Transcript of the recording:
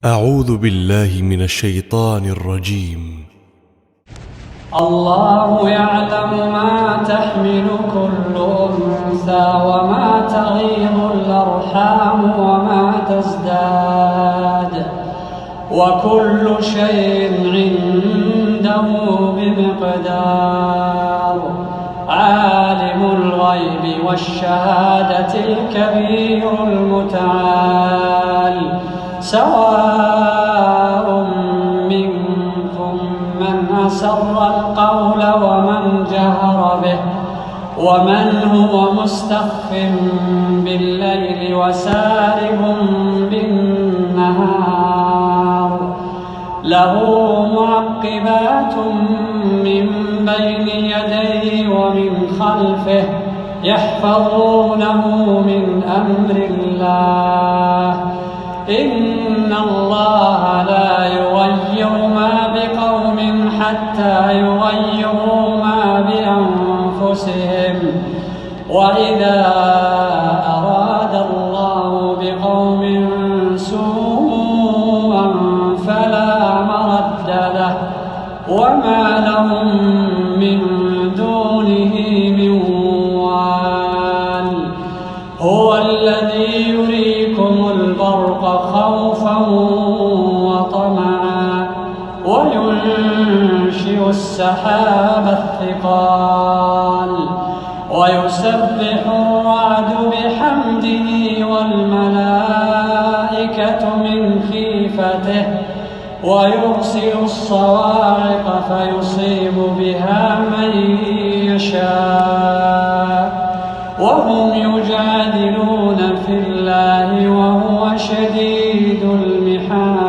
أعوذ بالله من الشيطان الرجيم. الله يعلم ما تحمل كل أنثى وما تغيض الأرحام وما تزداد، وكل شيء عنده بمقدار. عالم الغيب والشهادة الكبير المتعال، سواء منكم من أسر القول ومن جهر به، ومن هو مستخف بالليل وسارب بالنهار. له معقبات من بين يديه ومن خلفه يحفظونه من أمر الله. إن الله لا يغير ما بقوم حتى يغيروا ما بأنفسهم، وإذا أراد الله بقوم سوءا فلا مرد له، وما لهم من دونه من وال. هو الذي يريكم البرق خوفا وطمعا، وينشئ السحاب الثقال، ويسبح الرعد بحمده والملائكة من خيفته، ويرسل الصواعق فيصيب بها من يشاء، وهم يجادلون في الله وهو شديد المحال.